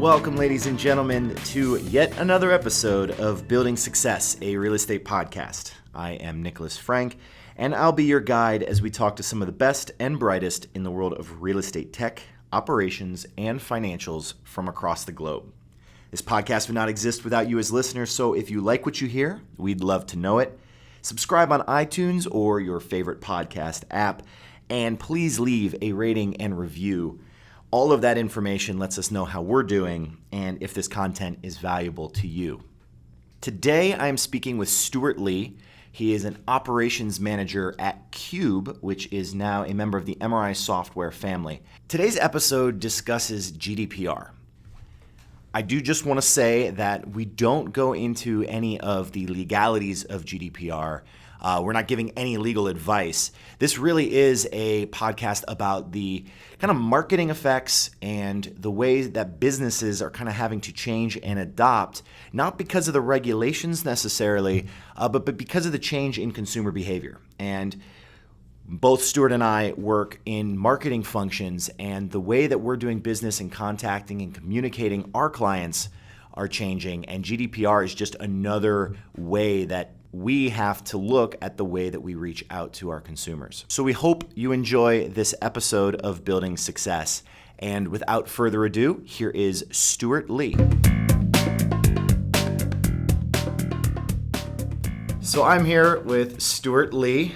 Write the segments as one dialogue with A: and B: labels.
A: Welcome, ladies and gentlemen, to yet another episode of Building Success, a real estate podcast. I am Nicholas Frank, and I'll be your guide as we talk to some of the best and brightest in the world of real estate tech, operations, and financials from across the globe. This podcast would not exist without you as listeners, so if you like what you hear, we'd love to know it. Subscribe on iTunes or your favorite podcast app, and please leave a rating and review. All of that information lets us know how we're doing and if this content is valuable to you. Today, I'm speaking with Stuart Lee. He is an operations manager at Cube, which is now a member of the MRI software family. Today's episode discusses GDPR. I do just want to say that we don't go into any of the legalities of GDPR. We're not giving any legal advice. This really is a podcast about the kind of marketing effects and the way that businesses are kind of having to change and adopt, not because of the regulations necessarily, but because of the change in consumer behavior. And both Stuart and I work in marketing functions, and the way that we're doing business and contacting and communicating our clients are changing, and GDPR is just another way that we have to look at the way that we reach out to our consumers. So we hope you enjoy this episode of Building Success. And without further ado, here is Stuart Lee. So I'm here with Stuart Lee.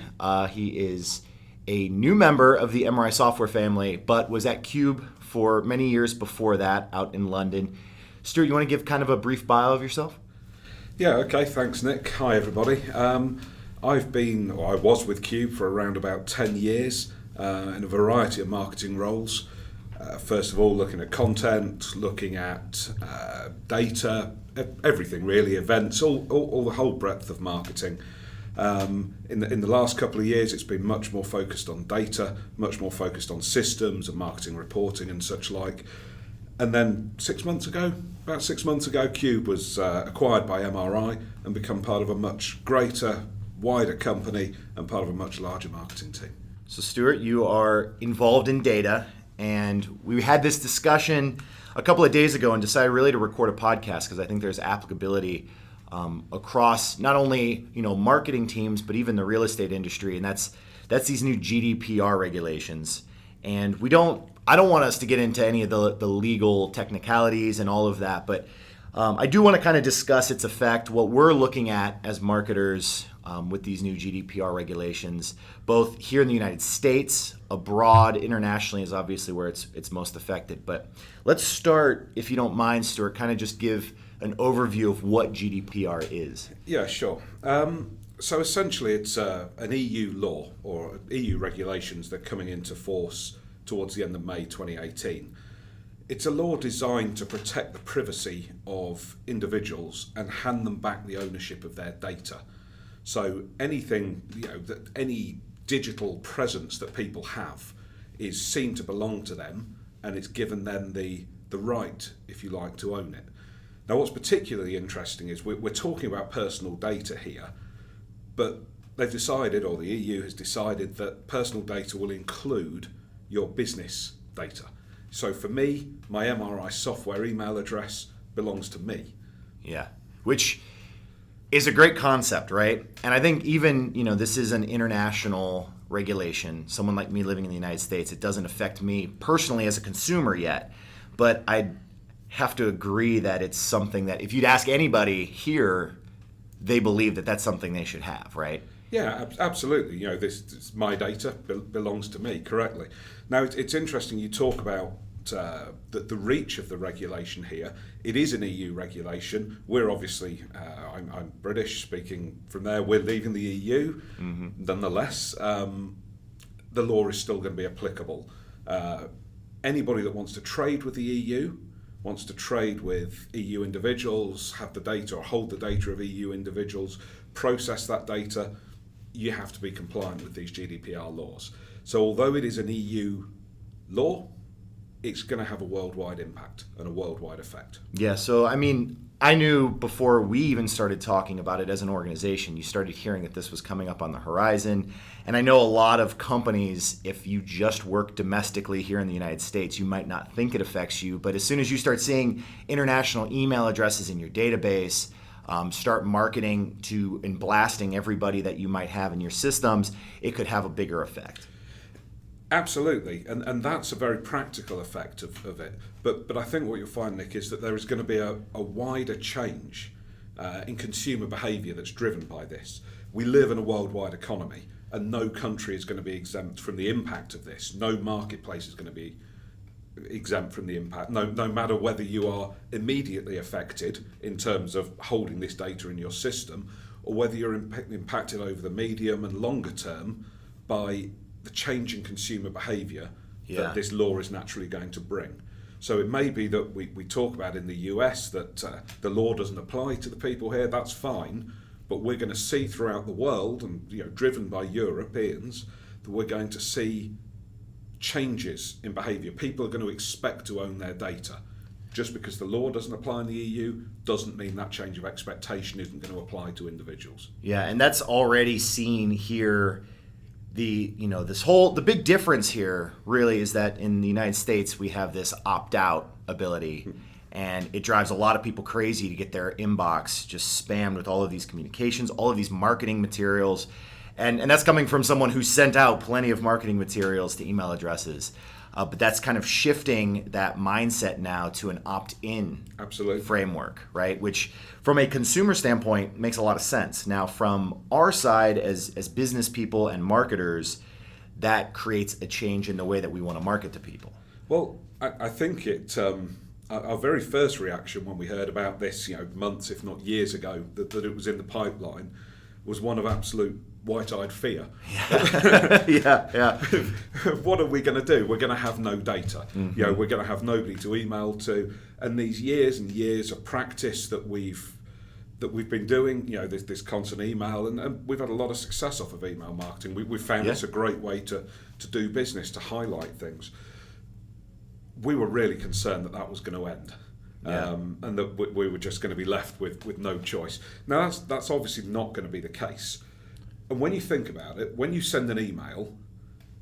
A: He is a new member of the MRI software family, but was at Cube for many years before that out in London. Stuart, you want to give kind of a brief bio of yourself?
B: Yeah, okay, thanks Nick. Hi everybody. I was with Cube for around about 10 years in a variety of marketing roles. First of all, looking at content, looking at data, everything really, events, all the whole breadth of marketing. In the last couple of years, it's been much more focused on data, much more focused on systems and marketing reporting and such like. And then about 6 months ago, Cube was acquired by MRI and become part of a much greater, wider company and part of a much larger marketing team.
A: So Stuart, you are involved in data, and we had this discussion a couple of days ago and decided really to record a podcast because I think there's applicability across not only marketing teams, but even the real estate industry, and that's these new GDPR regulations. And I don't want us to get into any of the legal technicalities and all of that, but I do want to kind of discuss its effect, what we're looking at as marketers with these new GDPR regulations, both here in the United States, abroad, internationally is obviously where it's most affected. But let's start, if you don't mind, Stuart, kind of just give an overview of what GDPR is.
B: Yeah, sure. So essentially it's an EU law or EU regulations that are coming into force towards the end of May 2018. It's a law designed to protect the privacy of individuals and hand them back the ownership of their data. So anything, any digital presence that people have is seen to belong to them, and it's given them the right, if you like, to own it. Now what's particularly interesting is we're talking about personal data here, but they've decided, or the EU has decided, that personal data will include your business data. So for me, my MRI software email address belongs to me.
A: Yeah, which is a great concept, right? And I think even, this is an international regulation. Someone like me living in the United States, it doesn't affect me personally as a consumer yet, but I have to agree that it's something that if you'd ask anybody here, they believe that that's something they should have, right?
B: Yeah, absolutely. This my data belongs to me, correctly. Now, it's interesting you talk about the reach of the regulation here. It is an EU regulation. We're obviously, I'm British, speaking from there. We're leaving the EU. Mm-hmm. Nonetheless, the law is still going to be applicable. Anybody that wants to trade with the EU, wants to trade with EU individuals, have the data or hold the data of EU individuals, process that data, you have to be compliant with these GDPR laws. So although it is an EU law, it's going to have a worldwide impact and a worldwide effect.
A: Yeah, so I mean, I knew before we even started talking about it as an organization, you started hearing that this was coming up on the horizon. And I know a lot of companies, if you just work domestically here in the United States, you might not think it affects you. But as soon as you start seeing international email addresses in your database, start marketing to and blasting everybody that you might have in your systems, it could have a bigger effect.
B: Absolutely, and that's a very practical effect of it. But I think what you'll find, Nick, is that there is going to be a wider change in consumer behaviour that's driven by this. We live in a worldwide economy, and no country is going to be exempt from the impact of this. No marketplace is going to be exempt from the impact, no matter whether you are immediately affected in terms of holding this data in your system, or whether you're impacted over the medium and longer term by the change in consumer behaviour that this law is naturally going to bring. So it may be that we talk about in the US that the law doesn't apply to the people here, that's fine, but we're going to see throughout the world, and driven by Europeans, that we're going to see changes in behaviour. People are going to expect to own their data. Just because the law doesn't apply in the EU doesn't mean that change of expectation isn't going to apply to individuals.
A: Yeah, and that's already seen here. The big difference here really is that in the United States we have this opt-out ability, and it drives a lot of people crazy to get their inbox just spammed with all of these communications, all of these marketing materials, and that's coming from someone who sent out plenty of marketing materials to email addresses. But that's kind of shifting that mindset now to an opt-in framework, right? Which, from a consumer standpoint, makes a lot of sense. Now, from our side as business people and marketers, that creates a change in the way that we want to market to people.
B: Well, I think our very first reaction when we heard about this, months, if not years ago, that it was in the pipeline, was one of absolute white-eyed fear.
A: Yeah.
B: What are we going to do? We're going to have no data.
A: Mm-hmm.
B: We're going to have nobody to email to. And these years and years of practice that we've been doing, this constant email, and we've had a lot of success off of email marketing. We've found it's a great way to do business, to highlight things. We were really concerned that was going to end. And that we were just going to be left with no choice. Now, that's obviously not going to be the case. And when you think about it, when you send an email,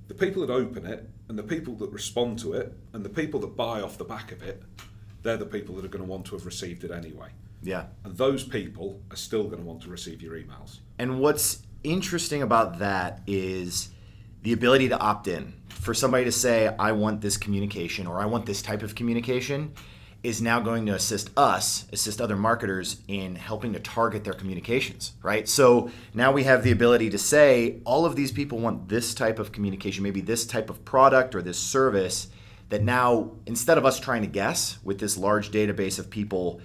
B: the people that open it and the people that respond to it and the people that buy off the back of it, they're the people that are going to want to have received it anyway.
A: Yeah.
B: And those people are still going to want to receive your emails.
A: And what's interesting about that is the ability to opt in. For somebody to say, I want this communication, or I want this type of communication, is now going to assist other marketers in helping to target their communications, right? So now we have the ability to say, all of these people want this type of communication, maybe this type of product or this service, that now, instead of us trying to guess with this large database of people,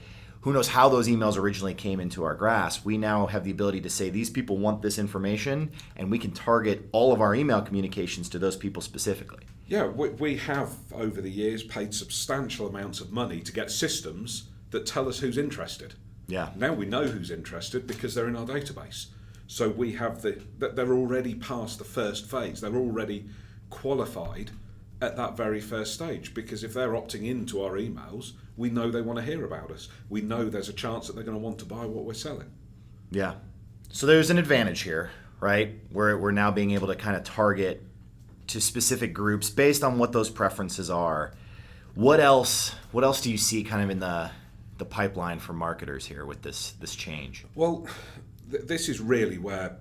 A: who knows how those emails originally came into our grasp, we now have the ability to say, these people want this information, and we can target all of our email communications to those people specifically.
B: Yeah, we have, over the years, paid substantial amounts of money to get systems that tell us who's interested.
A: Yeah.
B: Now we know who's interested because they're in our database. So we have they're already past the first phase. They're already qualified at that very first stage, because if they're opting into our emails, we know they want to hear about us. We know there's a chance that they're going to want to buy what we're selling.
A: Yeah. So there's an advantage here, right? We're now being able to kind of target to specific groups based on what those preferences are. What else do you see kind of in the pipeline for marketers here with this change?
B: Well, this is really where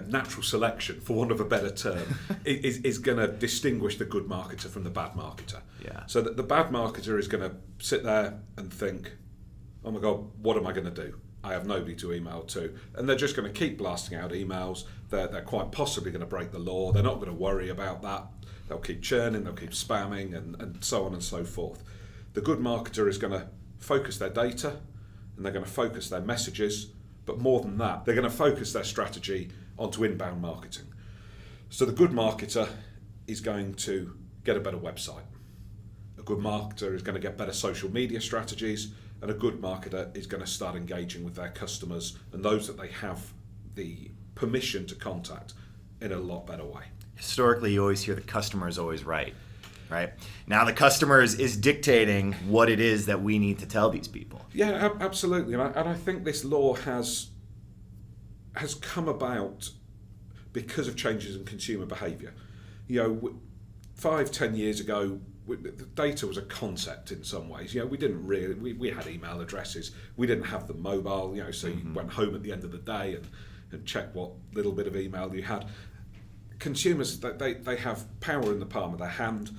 B: natural selection, for want of a better term, is going to distinguish the good marketer from the bad marketer.
A: Yeah.
B: So that the bad marketer is going to sit there and think, oh my God, what am I going to do? I have nobody to email to. And they're just going to keep blasting out emails. They're quite possibly going to break the law. They're not going to worry about that. They'll keep churning, they'll keep spamming, and so on and so forth. The good marketer is going to focus their data, and they're going to focus their messages, but more than that, they're going to focus their strategy onto inbound marketing. So the good marketer is going to get a better website. A good marketer is going to get better social media strategies, and a good marketer is going to start engaging with their customers and those that they have the permission to contact in a lot better way.
A: Historically, you always hear the customer is always right. right? Now the customer is dictating what it is that we need to tell these people.
B: Yeah, absolutely. And I think this law has come about because of changes in consumer behaviour. 5-10 years ago, the data was a concept in some ways. We didn't really, we had email addresses. We didn't have the mobile, so you went home at the end of the day and checked what little bit of email you had. Consumers, they have power in the palm of their hand.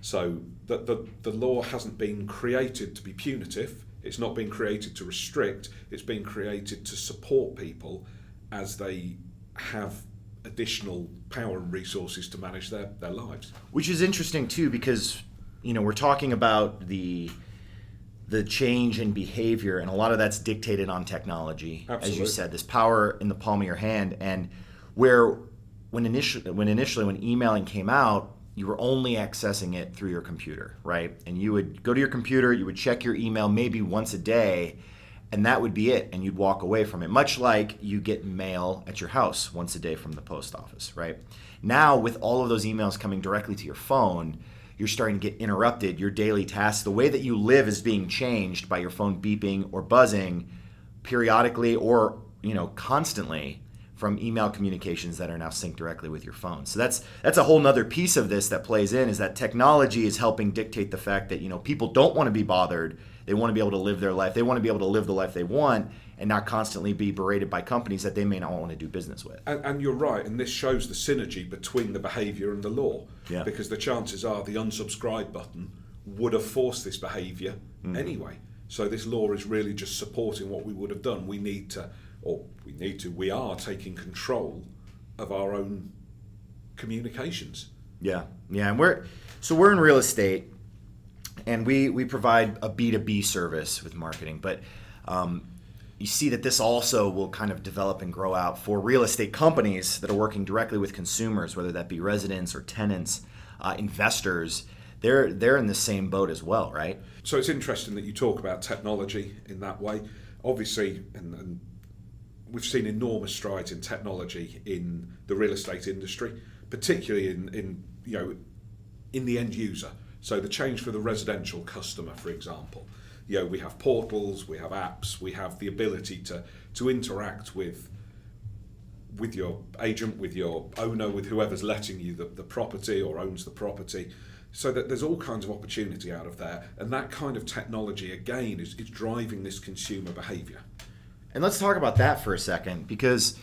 B: So the law hasn't been created to be punitive. It's not been created to restrict. It's been created to support people as they have additional power and resources to manage their lives.
A: Which is interesting too, because we're talking about the change in behavior, and a lot of that's dictated on technology.
B: Absolutely.
A: As you said, this power in the palm of your hand, and when emailing came out, you were only accessing it through your computer, right? And you would go to your computer, you would check your email maybe once a day, and that would be it, and you'd walk away from it, much like you get mail at your house once a day from the post office, right? Now, with all of those emails coming directly to your phone, you're starting to get interrupted. Your daily tasks, the way that you live is being changed by your phone beeping or buzzing periodically or constantly from email communications that are now synced directly with your phone. So that's a whole nother piece of this that plays in, is that technology is helping dictate the fact that people don't want to be bothered. They want to be able to live their life. They want to be able to live the life they want and not constantly be berated by companies that they may not want to do business with.
B: And you're right, and this shows the synergy between the behaviour and the law.
A: Yeah.
B: Because the chances are the unsubscribe button would have forced this behaviour anyway. So this law is really just supporting what we would have done. We are taking control of our own communications.
A: Yeah, and we're in real estate, and we provide a B2B service with marketing, but you see that this also will kind of develop and grow out for real estate companies that are working directly with consumers, whether that be residents or tenants, investors. They're in the same boat as well, right?
B: So it's interesting that you talk about technology in that way. Obviously, and we've seen enormous strides in technology in the real estate industry, particularly in the end user. So the change for the residential customer, for example, we have portals, we have apps, we have the ability to interact with your agent, with your owner, with whoever's letting you the property or owns the property. So that there's all kinds of opportunity out of there, and that kind of technology again is driving this consumer behaviour.
A: And let's talk about that for a second, because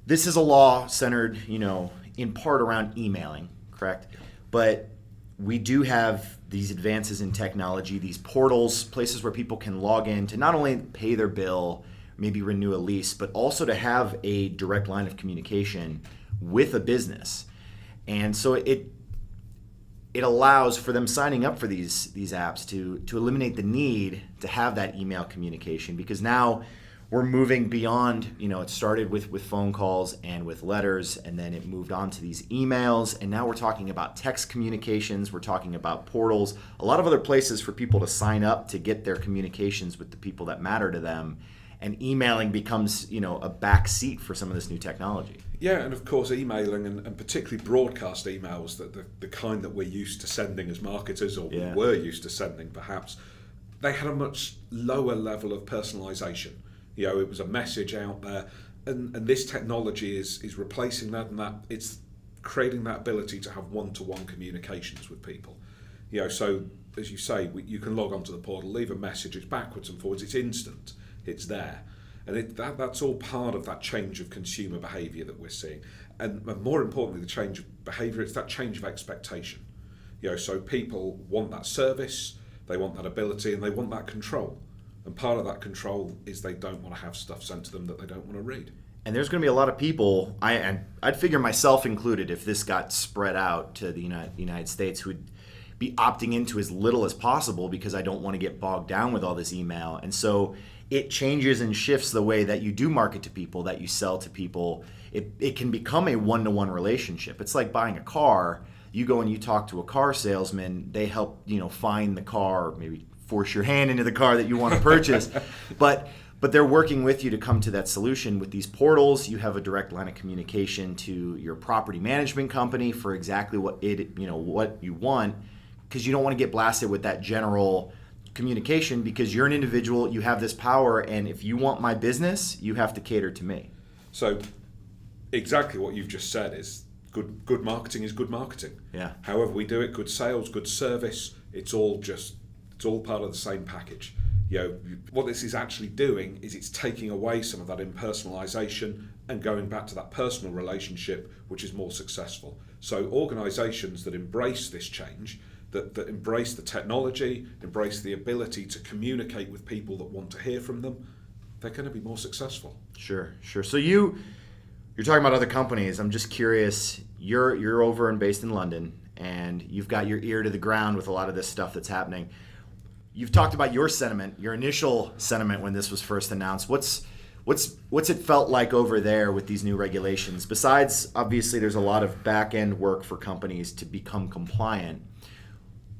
A: this is a law centered, in part around emailing, correct? But we do have these advances in technology, these portals, places where people can log in to not only pay their bill, maybe renew a lease, but also to have a direct line of communication with a business. And so it allows for them signing up for these apps to eliminate the need to have that email communication, because now we're moving beyond, it started with phone calls and with letters, and then it moved on to these emails, and now we're talking about text communications, we're talking about portals, a lot of other places for people to sign up to get their communications with the people that matter to them, and emailing becomes, a back seat for some of this new technology.
B: Yeah, and of course emailing, and particularly broadcast emails, the kind that we're used to sending as marketers, or we were used to sending perhaps, they had a much lower level of personalisation. It was a message out there, and this technology is replacing that, and that it's creating that ability to have one-to-one communications with people. So as you say, you can log onto the portal, leave a message, it's backwards and forwards, it's instant, it's there. And that's all part of that change of consumer behaviour that we're seeing. And more importantly, the change of behaviour, it's that change of expectation. So people want that service, they want that ability, and they want that control. And part of that control is they don't want to have stuff sent to them that they don't want to read.
A: And there's going to be a lot of people, I'd figure myself included, if this got spread out to the United States, who would be opting into as little as possible, because I don't want to get bogged down with all this email. And so it changes and shifts the way that you do market to people, that you sell to people. It can become a one-to-one relationship. It's like buying a car. You go and you talk to a car salesman, they help find the car, maybe force your hand into the car that you want to purchase. But But they're working with you to come to that solution. With these portals, you have a direct line of communication to your property management company for exactly what what you want, because you don't want to get blasted with that general communication, because you're an individual, you have this power, and if you want my business, you have to cater to me.
B: So exactly what you've just said is good marketing is good marketing.
A: Yeah.
B: However we do it, good sales, good service, it's all part of the same package. What this is actually doing is it's taking away some of that impersonalization and going back to that personal relationship, which is more successful. So organizations that embrace this change, that embrace the technology, embrace the ability to communicate with people that want to hear from them, they're going to be more successful.
A: Sure. So you're talking about other companies. I'm just curious, you're over and based in London, and you've got your ear to the ground with a lot of this stuff that's happening. You've talked about your initial sentiment when this was first announced. What's it felt like over there with these new regulations? Besides, obviously, there's a lot of back-end work for companies to become compliant.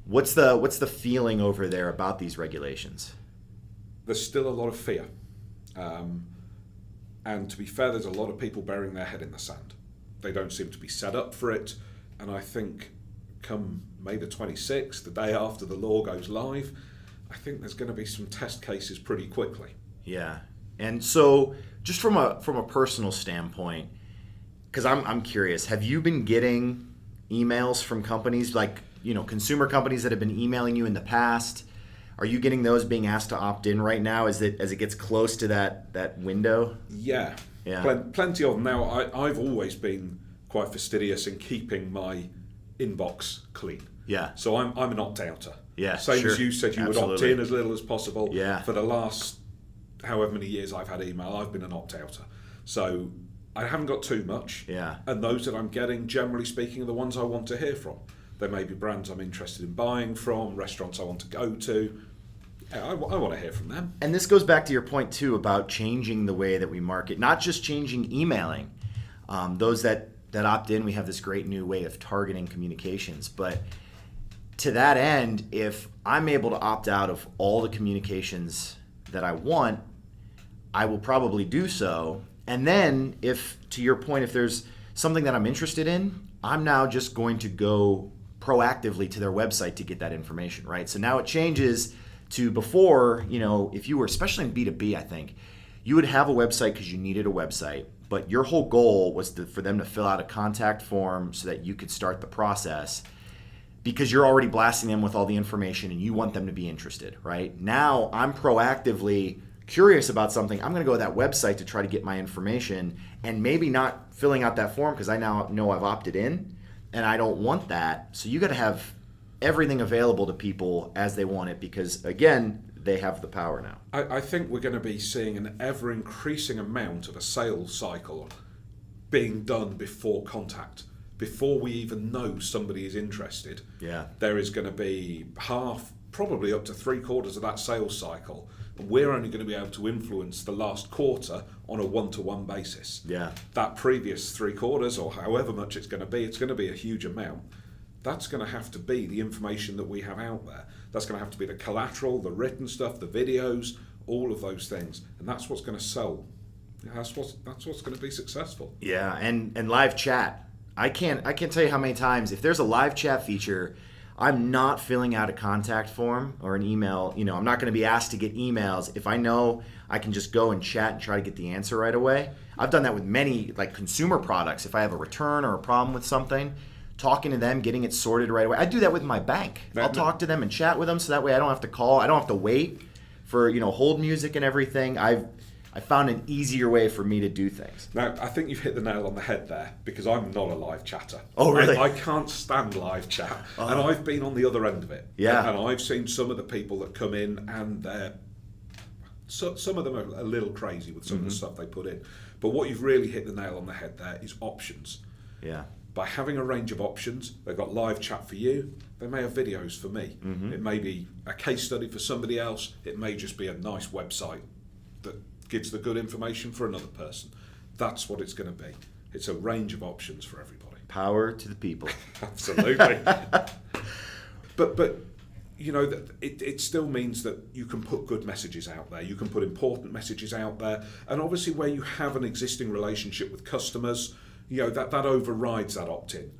A: What's the feeling over there about these regulations?
B: There's still a lot of fear. And to be fair, there's a lot of people burying their head in the sand. They don't seem to be set up for it. And I think come May the 26th, the day after the law goes live, I think there's going to be some test cases pretty quickly.
A: Yeah. And so just from a personal standpoint, because I'm curious, have you been getting emails from companies like, consumer companies that have been emailing you in the past? Are you getting those being asked to opt in right now as it gets close to that window?
B: Yeah. Plenty of them. Now, I've always been quite fastidious in keeping my inbox clean.
A: Yeah.
B: So I'm an opt-outer.
A: Yeah,
B: Same
A: sure.
B: as you said, you
A: Absolutely.
B: would opt in as little as possible.
A: Yeah.
B: For the last however many years I've had email, I've been an opt-outer. So I haven't got too much.
A: Yeah.
B: And those that I'm getting, generally speaking, are the ones I want to hear from. There may be brands I'm interested in buying from, restaurants I want to go to. I want to hear from them.
A: And this goes back to your point, too, about changing the way that we market, not just changing emailing. Those that opt in, we have this great new way of targeting communications. But to that end, if I'm able to opt out of all the communications that I want, I will probably do so. And then to your point, if there's something that I'm interested in, I'm now just going to go proactively to their website to get that information, right? So now it changes to before, if you were, especially in B2B, I think, you would have a website because you needed a website, but your whole goal was for them to fill out a contact form so that you could start the process, because you're already blasting them with all the information and you want them to be interested, right? Now I'm proactively curious about something. I'm going to go to that website to try to get my information, and maybe not filling out that form because I now know I've opted in and I don't want that. So you got to have everything available to people as they want it, because again, they have the power now.
B: I think we're going to be seeing an ever increasing amount of a sales cycle being done before contact. Before we even know somebody is interested, there is going to be half, probably up to 3/4 of that sales cycle. And we're only going to be able to influence the last quarter on a one-to-one basis.
A: Yeah.
B: That previous 3/4, or however much it's going to be a huge amount. That's going to have to be the information that we have out there. That's going to have to be the collateral, the written stuff, the videos, all of those things. And that's what's going to sell. That's what's going to be successful.
A: Yeah, and live chat. I can't tell you how many times, if there's a live chat feature, I'm not filling out a contact form or an email. I'm not going to be asked to get emails if I know I can just go and chat and try to get the answer right away. I've done that with many consumer products. If I have a return or a problem with something, talking to them, getting it sorted right away. I do that with my bank. I'll talk to them and chat with them so that way I don't have to call. I don't have to wait for hold music and everything. I found an easier way for me to do things.
B: Now, I think you've hit the nail on the head there, because I'm not a live chatter.
A: Oh, really?
B: I can't stand live chat, and I've been on the other end of it.
A: Yeah.
B: And I've seen some of the people that come in, and some of them are a little crazy with some of the stuff they put in. But what you've really hit the nail on the head there is options.
A: Yeah.
B: By having a range of options, they've got live chat for you, they may have videos for me. It may be a case study for somebody else, it may just be a nice website that gives the good information for another person. That's what it's going to be. It's a range of options for everybody.
A: Power to the people.
B: Absolutely. But it still means that you can put good messages out there, you can put important messages out there, and obviously where you have an existing relationship with customers, that overrides that opt-in.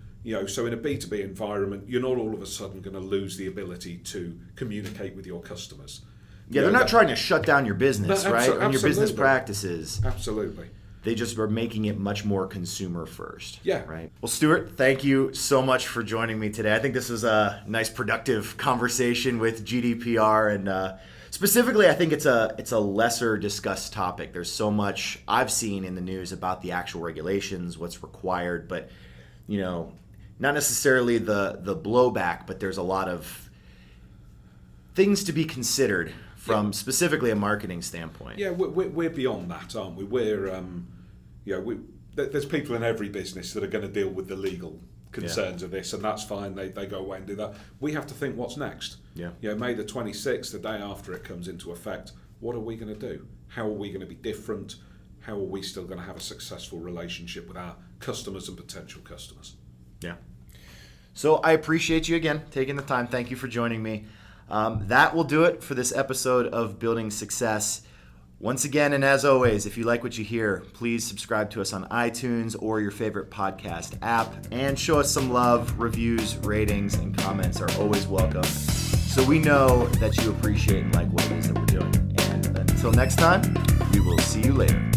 B: So in a B2B environment, you're not all of a sudden going to lose the ability to communicate with your customers.
A: Yeah, they're not trying to shut down your business, right? And your business practices.
B: Absolutely.
A: They just are making it much more consumer first.
B: Yeah.
A: Right. Well, Stuart, thank you so much for joining me today. I think this was a nice, productive conversation with GDPR, and specifically, I think it's a lesser discussed topic. There's so much I've seen in the news about the actual regulations, what's required, but not necessarily the blowback, but there's a lot of things to be considered from specifically a marketing standpoint.
B: Yeah, we're beyond that, aren't we? There's people in every business that are going to deal with the legal concerns of this, and that's fine. They go away and do that. We have to think what's next.
A: Yeah.
B: May the 26th, the day after it comes into effect, what are we going to do? How are we going to be different? How are we still going to have a successful relationship with our customers and potential customers?
A: Yeah. So I appreciate you again taking the time. Thank you for joining me. That will do it for this episode of Building Success. Once again, and as always, if you like what you hear, please subscribe to us on iTunes or your favorite podcast app, and show us some love. Reviews, ratings, and comments are always welcome, so we know that you appreciate and like what it is that we're doing. And until next time, we will see you later.